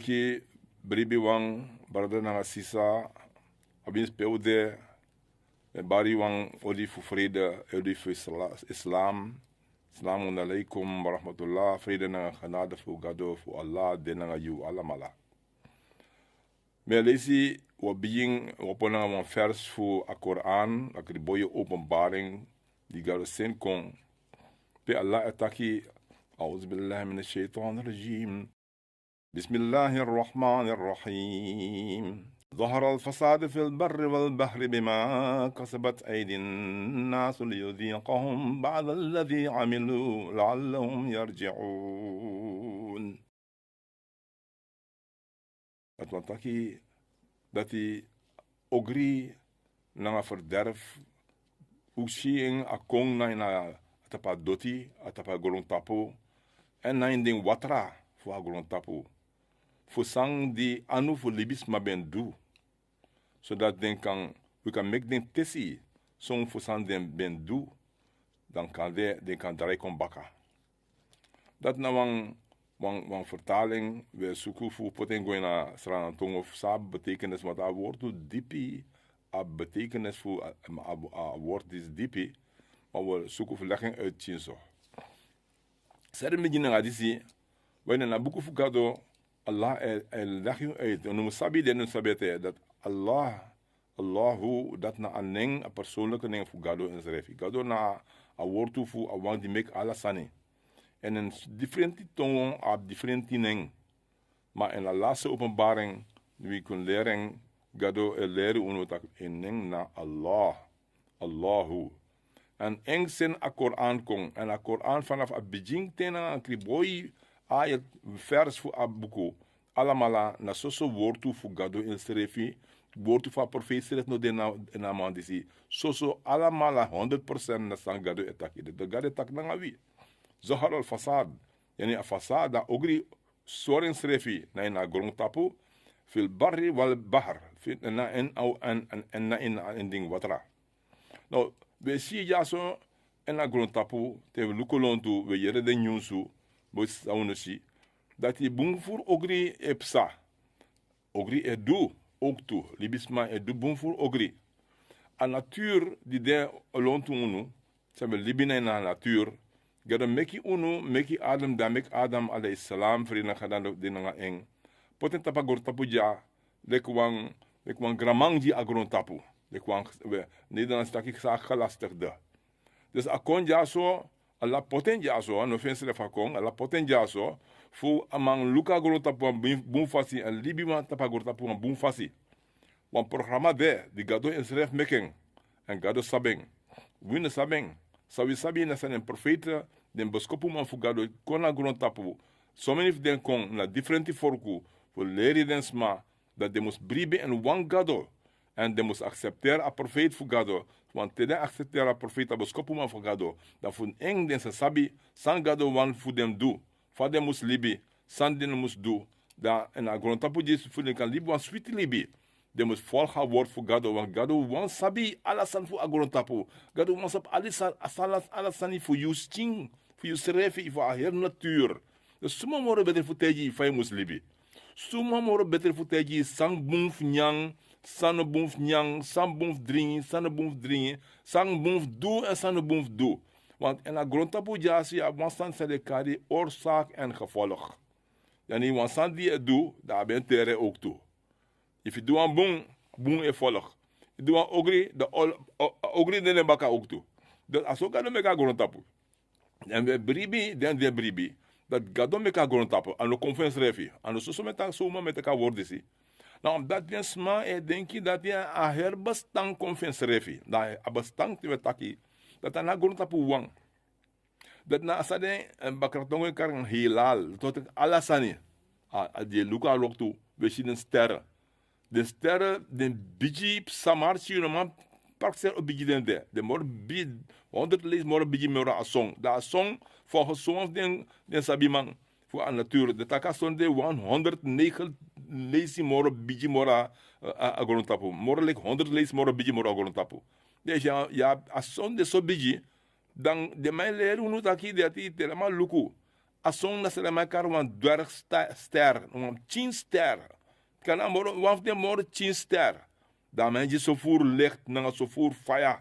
Denki bribi wang barada na sisa abins peude bari wang odi fu vrede odi fu Islam. Assalamu alaikum warahmatullah. Vrede na genade fu gado fu Allah de na you alamala. Me lesi wabing wapona wan vers fu a Quran, akri boye openbaring die gado sen kon. Pe Allah ataki a'udhu billahi minash shaitanir rajim. Bismillahir rahmanir rahim. ظهر الفساد في البر والبحر بما كسبت أيدي الناس ليذيقهم بعض الذي عملوا لعلهم يرجعون. Het wat dat die Ogri na verderf ushing akong na atapa doti atapa Grontapu en na ding watra voor Grontapu. Fusang die anu voor libis ma ben do, zodat we kan make den tessie, zo'n fusang den ben do, dan kan de kan draai kon baka. Dat na wang vertaling, we zoeken voor potengo na sranatong of sab betekenis wat a woord to diepi, a betekenis voor a woord is diepi, maar we zoeken verlegging uit chinso. Serem begin na disi, wanneer na buku fukado Allah leg je uit. En we sabi den sabete dat Allahu dat na aneng a persoonlijke ding voor gado in zrefi. Gado na a woord toe voor a wang die make ala sani. En een different toon op different neng. Maar in de laatste openbaring we kunnen leren gado leren unotak in neng na Allah. Allahu. En eng sen a Koran kong. En a Koran vanaf a bijing tena a kriboy ayat vers voor abuko alamala na soso woord voor gado in serefi woord voor profeet seret no de na man disi soso alamala 100% na sang gado etaki de gado tak na ngawi zahar al fasad yani a fasad da ogri soren serefi na Grontapu fil barri wal bahr na in ding watra no we si ja so en Grontapu te lukolontu we yere de nyunsu bos saunosi dat je boom voor Ogri epsa. Ogri edu ook toe. Libisma edu boom voor Ogri. A natuur die de lontu unu, sabe libina na natuur, gada meki unu, meki Adam da mek Adam alayhi salam vrina gadan de nga eng. Poten tapa Grontapu ja, lekwang gramang di a Grontapu. Lekwang Nederlands tak ik sa gelastig de. Dus akon ja so alla poten jaso, no fensre fakong, alla poten jaso, fu amang luka Grontapu boom fasi en libiman tapa Grontapu boom fasi. Wan programma de gado insref making en gado sabeng. Wine sabeng, sabi na san en profete, den boskopu man fu gado kona Grontapu. So many of them kon na differenti forku, fu leri den sma, dat de mus bribe en wan gado. En de mus accepteren a profeet fu gado. Want te den accepteren a profeet a boskopu man fu gado. Dan fu eng den sa sabi, san gado wan fu dem do. Fa dem mus libi, san den mus do. Da en a Grontapu jis fu den kan libi wan sweet libi. De mus volga woord fu gado. Want gado wan sabi alasan fu a Grontapu. Gado wan sap alasani fu you sting, fu you serefi, fu a her natuur. Dus suma moro beter fu teji fa mus libi. Suma moro beter fu teji sang bumf nyang, san bumf nyang, san bumf dringi, san bumf do en san bumf do. Want in a Grontapu jasi a wansan sedekari oorzaak en gevolg. Yani wansan die doe, daar ben tere ook toe. If je doet een boom e volg. Je doet een ogri, de ogri den baka ook toe. Dus als ook aan meka Grontapu. En we bribi, den de bribi. Dat gado meka Grontapu, aan de conference refi. Aan de soso met soma met elkaar woorden zie. Nou, omdat je sma denk je dat je a herbestang conference refi. Dat a bestang te wetaki. Dat na Grontapu wang. Dat na asade bakratongo karang hilal. Tot ik alasani. Die luka lok toe. We zien een sterren. De sterren, de biji samarchi, man parkser op biji den de. De mor bid, 100 lees mor biji mora a song. Da song volgens songs den sabiman voor a natuur. De takason de 109 lees mor biji mora a Grontapu. Mor like 100 lees mor biji mora a Grontapu. Dus ja a song de so biji, dan de mij leren hoe dat die telema luku. Asong na sila elkaar een dwergster, een 10 ster. Kan amor, waf de mor 10 ster. Dan mensen zo voor licht, dan zo voor fire.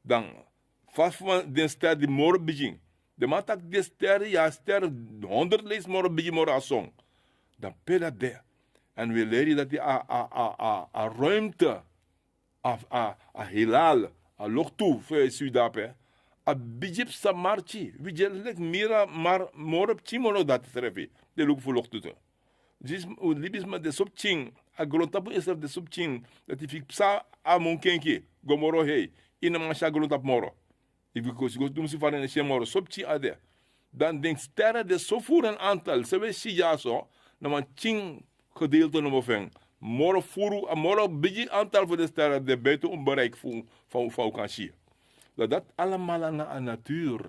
Dan, vast van de ster die mor begin. De man tak de ster, ja ster, 100 lees mor begin mor asong. Dan peda de. En we leren dat die a ruimte, a hilal, a loktu, voor Sudape. A bijip sa marchi, we jelek mira mar morop chimono dat trefi, de look voor loktu. Dus libis ma de sop ching, a Grontapu is er de sop ching, dat if ik psa a monkenki, gomoro hei, in een masha Grontap moro. If ik go doen ze van een shemoro, sop chi ade. Dan denk sterren de so voor een aantal, ze we si ja zo, na man ching gedeelte no mofeng. Moro furu, a moro biji aantal voor de sterren de buiten onbereik van kan zien. Dat allemaal aan de natuur.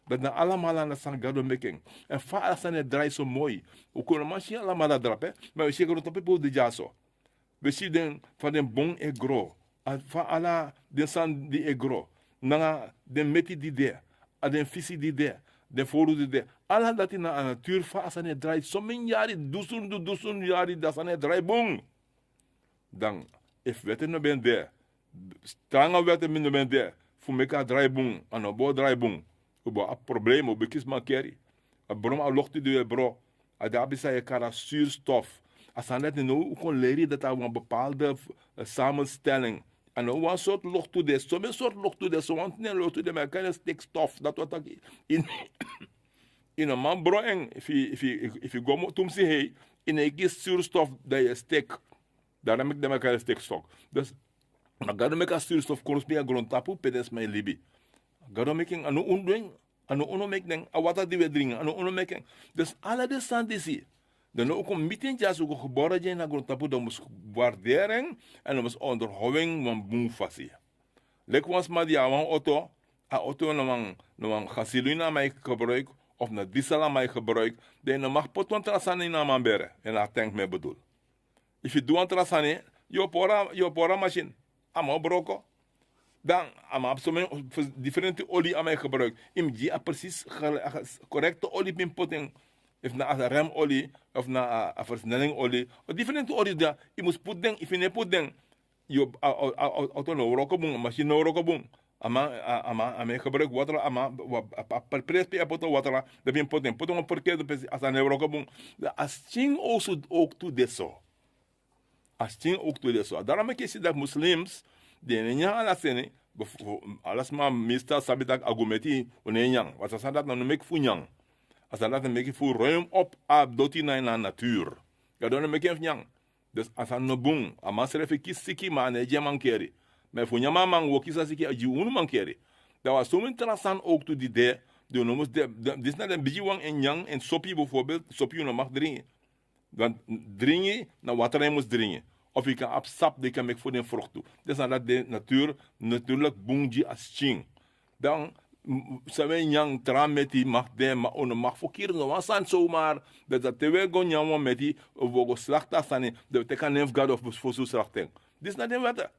Dat allemaal aan de sangado making. En vaak zijn het draai zo mooi. We kunnen maar allemaal dat drapen, maar we zeggen dat op de jaso. We zien van de bon e gro. Van alla de san die e gro. Nanga de meti die de. De visie die de. De foru die de. Alla dat in de natuur vaak zijn het draai. Sommige jaren, duizend jaren, dat zijn het draai bon. Dan, if wetten no ben de. Stranga wetten no ben de. Voor meka draaibong, en een boer draaibong. Ubo a probleem, ubo kies maar carry. A brom a lochti de bro. A daarbij zei je kara zuurstof. Als je net nu kon leren dat er een bepaalde samenstelling. En een soort lochti de, zo'n soort lochti de, zo'n lochti de, maar kan stikstof. Dat wat ik in een man bro en, if je go tum si hey, in een kies zuurstof dat je stik. Daarom heb ik de elkaar stikstof. Dus maar gado mek a zuurstof korrespi a Grontapu pedes mij libi. Gado meking anu undoing, anu uno mek deng, a water die we drinken, anu uno meking. Dus alle de sandisi. Dan ook een meeting jas ook geboren zijn na Grontapu, dan moest waardering en dan moest onderhouding van boomfasie. Lek was maar die aan auto, a auto na man gasolina mij gebruik of na diesel mij gebruik, dan mag poton trasane na man bere en a tank me bedoel. If you do an trasane, yo pora machine. Ama broko. Dan ama differente olie aan mij gebruikt. Je precies correcte olie pinpoting. Of na remolie of na versnellingolie. Of differente olie daar. Je moet putten, if je niet putten. Je auto no rokobung, machine no rokobung. Ama gebruik water, ama per pres pe apoto water, dat pinpoting. Putten op verkeerde pres als aan rokobung. As ching also ook to dit zo. As ching ook to dit zo. Daarom ik zie dat moslims de nyang ala sene alas ma mista sabitak agumeti onenyang wat as dat nou mek funyang as dat mek fu ruim op ab doti na natuur ga don mek nyang dus as no bung ama srefe kisiki ma ne jaman keri me funyama man wo kisa siki aji unu man keri dat was zo interessant ook to die de noemen dis na den biji wang en nyang en sopi bijvoorbeeld sopi no mag drinken want drinken na water moet drinken. Of je kan op sap, die kan ik voor de vrucht toe. Dus dat de natuur natuurlijk boengji als ching. Dan zijn we yang tram met die mag de maar on mag verkeerd no wasan zomaar dat we go nyam met die wo slachta sane de te kan neef god of voor zo slachting. Dis na de wette.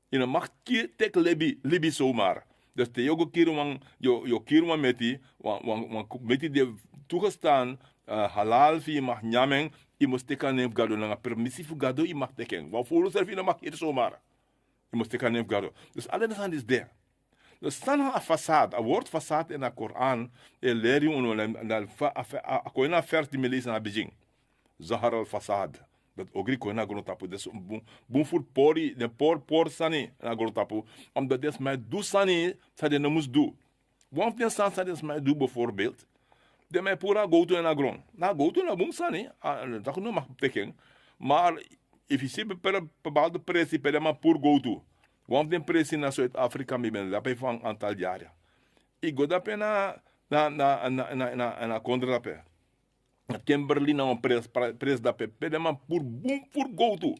In een mag tek libi zomaar. Dus de jogo kirwan yo kirwan met die wan met die de toegestaan halal fi mag nyamen. Je moet teken neef gado na permissief gado je mag teken. Want voor zelf je mag het zomaar. Je moet teken neef gado. Dus alle dat is daar. Dus staan een façade, een woord façade in de Koran, leer je een koina vers die me lezen naar Beijing. Zahar al façade. Dat Ogri koina Grontapu. Dus boem voor pori, de por sani na Grontapu. Omdat des mij doe sani, sa de no moest doen. Want de san sa des mij doe bijvoorbeeld. De mij pura go to na grond. Na go to na boom sani, dat no mag teken. Maar if je ziet bepaalde principe, de maar pur go to. Want de pressie naar Zuid-Afrika mee ben, dat ben van een aantal jaren. Ik ga dat na contrape. Kimberley na een pres dat pe de man pur boom pur go to.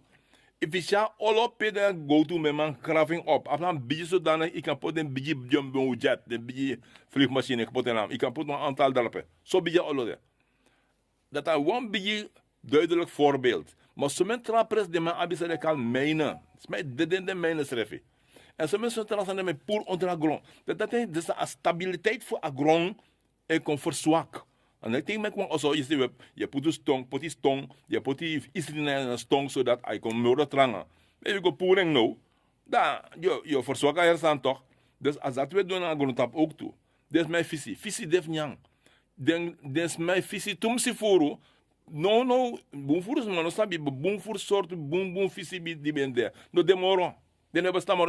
If je ja all op pe de go to met man graving op. Afdan beetje zodanig, ik kan pot een beetje jumbo jet, een beetje vliegmachine, ik pot een ik kan pot een aantal dalape. Zo beetje all de. Dat is een beetje duidelijk voorbeeld. Maar sommige trapres de man abisa de kan mijnen. Smijt de mijnen schrijven. En sommige trapres zijn met puur onder de grond. Dat is de stabiliteit voor de grond en kan verzwakken. En ik denk met also is de je put stong, je put een stong zodat hij kon meer trangen. Je go poering nou, dan je verzwakken er staan toch. Dus als dat we doen aan Grontapu ook toe. Dat is mijn visie. Visie def nyang. Dat is mijn visie toen ze voeren. No, boomvoer is maar no sabi, boomvoer soort boom visie die ben daar. No de moro. De hebben staan maar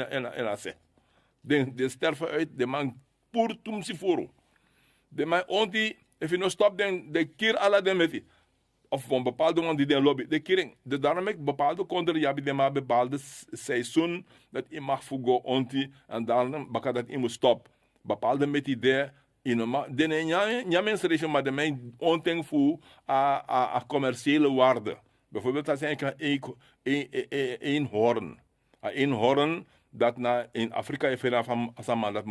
en a se. De sterven uit, de man puur toen ze voeren. De man onti, if you no stop de keer alle de met of van bepaalde man die de lobby. De kering, de daarom ik bepaalde konden je hebben maar bepaalde seizoen dat je mag voegen onti en daarom bakka dat je moet stop. Bepaalde met die daar. De mensen maar de mijn ontdekking voor a commerciële waarde. Bijvoorbeeld dat is een hoorn. Een hoorn dat in Afrika heeft van samen dat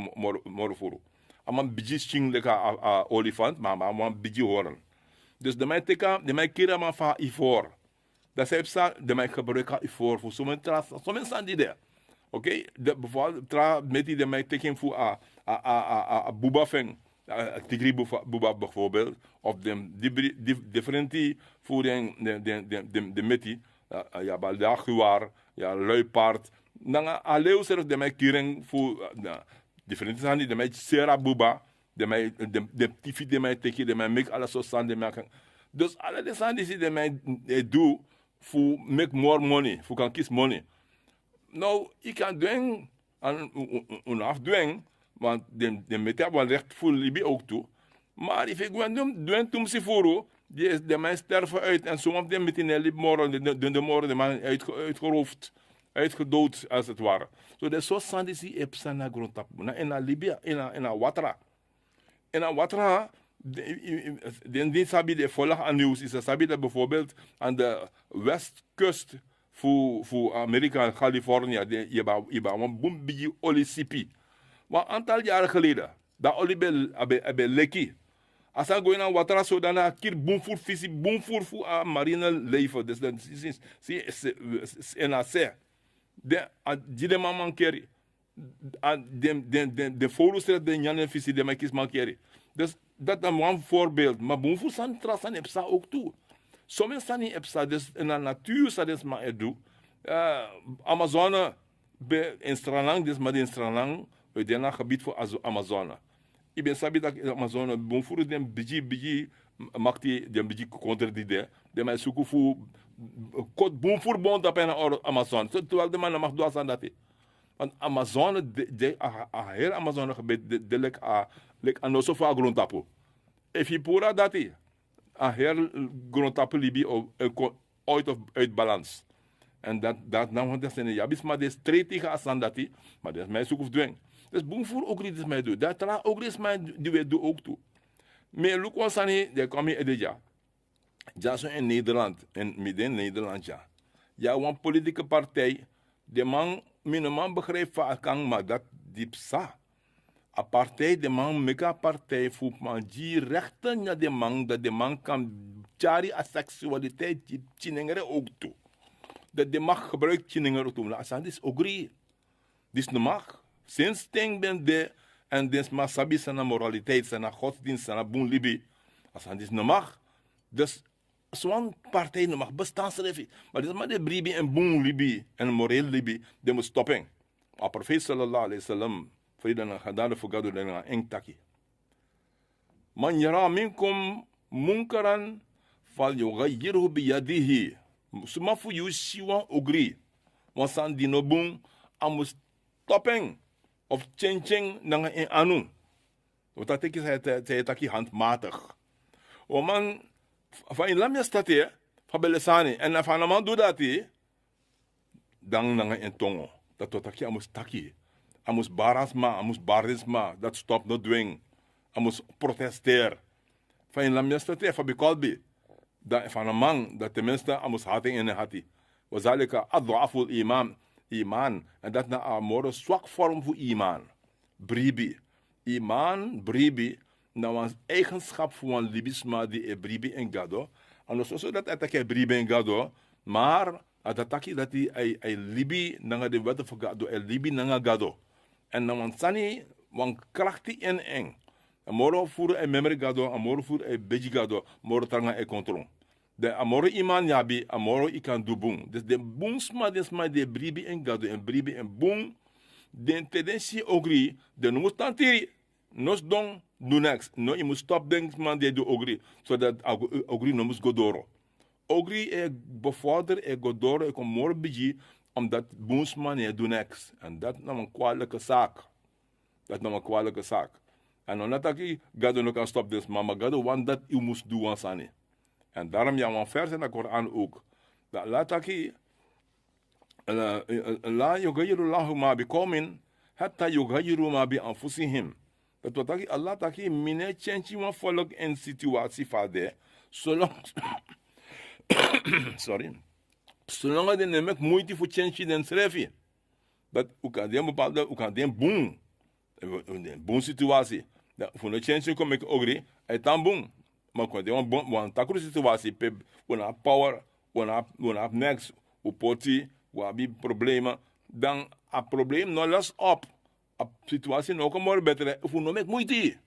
morvoer. Een beetje schingelijke olifant, maar een beetje hoorn. Dus de mij teka, de mij keren maar van ivoor. Dat is de mij gebruiken ivoor voor sommige staan die daar. Oké, bijvoorbeeld met die de mij teken voor a buba feng. Tigri buba bijvoorbeeld. Of de differenti voor de meti. Ja, baldaguar, ja, luipaard. Dan alleen zelfs de mij kering voor differenti zijn die de mij sera buba. De tifi de mij teken, de mij make alles zo staan de mij. Dus alle de staan die de mij doen voor make more money, voor kan kies money. Nou, ik kan doen en afdwingen, want de meter wel recht voor Libië ook toe. Maar if ik doen toen ze voor, die is de mensen sterven uit en sommige dem met in de morgen, de morgen de man uitgeroofd, uitgedood als het ware. So de zo zijn die ze epsa naar Grontapu, in Libië, in Watra. In Watra, die sabi de volg aan nieuws is, sabi dat bijvoorbeeld aan de westkust voor Amerika, Californië, je hebt een boembie olisipi. Maar een aantal jaren geleden, dat olie bij lekkie. Als je gaat naar water, zo dan een keer boemvoer visie, boemvoer voor marine leven. Dus dat is een zee. Die man mankeri. De voorstellen de Jan visie de makis mankeri. Dus dat is een voorbeeld. Maar boemvoer zijn trasan epsa ook toe. Sommige zijn niet epsa, dus in de natuur zijn het maar edu. Amazone in Stralang, dus maar in Stralang, uit het gebied voor Amazone. Ik ben sabi dat Amazone boemvoer den biji maakt die den biji contre die de. De mij zoeken voor kot boemvoer bond op een Amazone. Terwijl de man mag doen aan dat. Want Amazone, de heel Amazone gebied, de lek aan no sofa Grontapu. If je pura dat is. A heel Grontapu Libi uit balans. En dat nou dat zijn jabis maar de strijtige asandati, maar dat is mij zoek of dwing. Dus boemvoer Ogri is mij doen. Dat tra Ogri is mij die we doen ook toe. Maar look wat sani de kom je edja. Ja zo in Nederland en midden Nederland ja. Ja een politieke partij, de man minimaal begrijpt van kan maar dat diep sa. A partij, de man mega partij voelt man die rechten naar de man dat de man kan jari a seksualiteit die chinengere ook toe. Dat de mag gebruikt chinengere toe. Nou, dat is Ogri. Dit is de mag. Sinds ting ben de en des maar sabi zijn moraliteit, zijn godsdienst, zijn boen libi. Als dat is de mag. Dus zo'n partij de mag bestaansrecht. Maar dit is maar de bribi en boen libi en moreel libi, die moet stoppen. A profeet sallallahu alaihi wasallam. Vrede en genade voor God en een taki. Man yara minkum munkaran fal yughayyirhu biyadihi. Suma fu yu siwan Ogri. Want san dinobun amus stoppen of changing nanga in anu. Wat dat ik zei taki handmatig. O man van in lamja state van belesani en van man doet dat dan nanga in tongo. Dat taki amus taki. Amus barasma, amus barisma, dat stopt no dwing. Amus protesteer. Van in lamjestate, van bekolbi. Van een man, dat tenminste amus hating in de hati. Wazalika adwaful iman. En dat na een zwak vorm voor iman. Bribi. Iman, bribi, nou een eigenschap voor een libisma die bribi en gado. En dus zo dat het bribi en gado, maar dat hij libi nanga de wette voor gado, libi nanga gado. En dan sani wan krachtig en eng. Amoro furu e memory gado, amoro furu e beji gado, moro tanga e control. De amoro iman yabi, amoro ikan do boom. Dus de boom sma de bribi en gado en bribi en boom. Den tendency ogri, de no tantiri, nos don do next. No, you must stop den man de do ogri, so that ogri no must go doro. Ogri e bevorder e go doro e kom moro beji, omdat boomsman e do next. En dat nam een kwalijke zaak. Dat nam een kwalijke zaak. En dan dat ik gado no kan stop this, maar gado want dat u moest doen aan sani. En daarom ja, een vers in de Koran ook. Dat laat ik la yugayiru lahu ma bi qawmin hatta yugayiru ma bi anfusihim. Dat wat ik Allah taki mine change wan volk in situatie vade. Zolang sorry. Zolang de nemek moeite voor change den schrijf. Dat u kan den bepaalde u kan den boom. Een boom situatie. Dat voor een change kom ik ogri, het dan boom. Maar quand on bon takuru situatie pe on power on next o poti o abi problema dan a probleem no los op a situatie no kommer beter of no mek moeite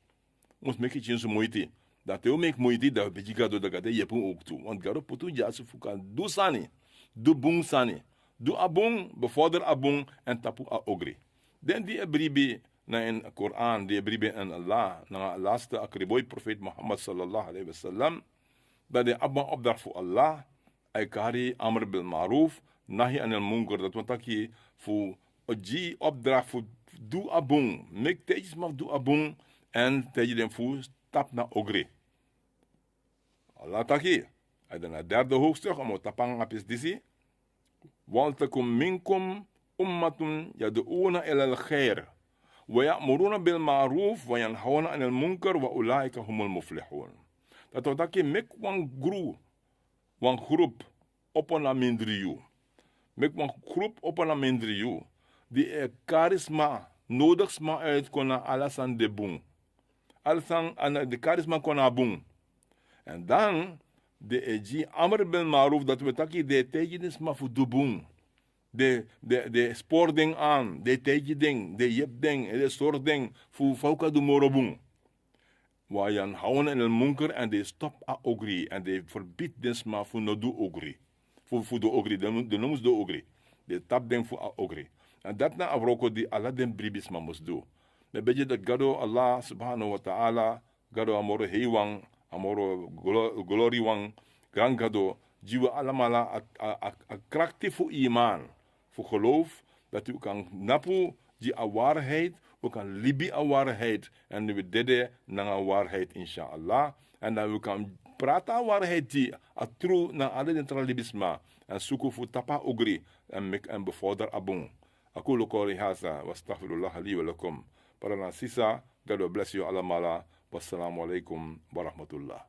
ons mek iets so moeite dat eu mek moeite dat be gado da gade yepun ook toe want gado putu jasu fukan do sani do bung sani do abung bevorder abung en tapu a ogri den die bribi na in Koran, die bribe en Allah, na laatste akriboy profeet Muhammad sallallahu alaihi wasallam, dat de abba opdracht voor Allah, ay kari amr bil maruf, nahi anil munkar, dat wat aki voor oji opdracht voor doe abung, mek tejes mag doe abung, en tejes den voor stap na ogri. Allah taki, ay dan het derde hoofdstuk, om tapang apis disi, waltakum minkum ummatun yadu'una ilal khair, ويأمرون بالمعروف وينهون عن المنكر وأولئك هم المفلحون. Dat wat ik mek wan groep op een mindriu. Mek wan groep op een mindriu. Die charisma nodig sma uit kona alasan de boom. Alasan de charisma kona boom. En dan de egi amr bil maruf dat we taki de tegenis ma fu de boom. De spoording aan, de tegending, de jepding, de soortding, voor fauka de morobung. Waar je houden in een munker en de stop a ogri en de verbiedt des maar voor no do ogri. Voor de ogri, de noems de ogri. De tap den voor a ogri. En dat na avroko die Allah den bribis ma moest doen. Een beetje dat gado Allah subhanahu wa ta'ala, gado amoro heiwang, amoro glory wang, gran gado, jiwa alamala a krachtig voor iman. Voor geloof, dat u kan napu die a waarheid, u kan libi a waarheid. En we deden naar a waarheid, inshallah. En dan we kan praten a waarheid die a true na alle neutralisme. En zoeken voor tapa ogri en bevorder abong. Akulu kori hasa, wastaghfirullah li wa lakum. Para na sisa, God bless you alamala. Wassalamu alaikum wa rahmatullah.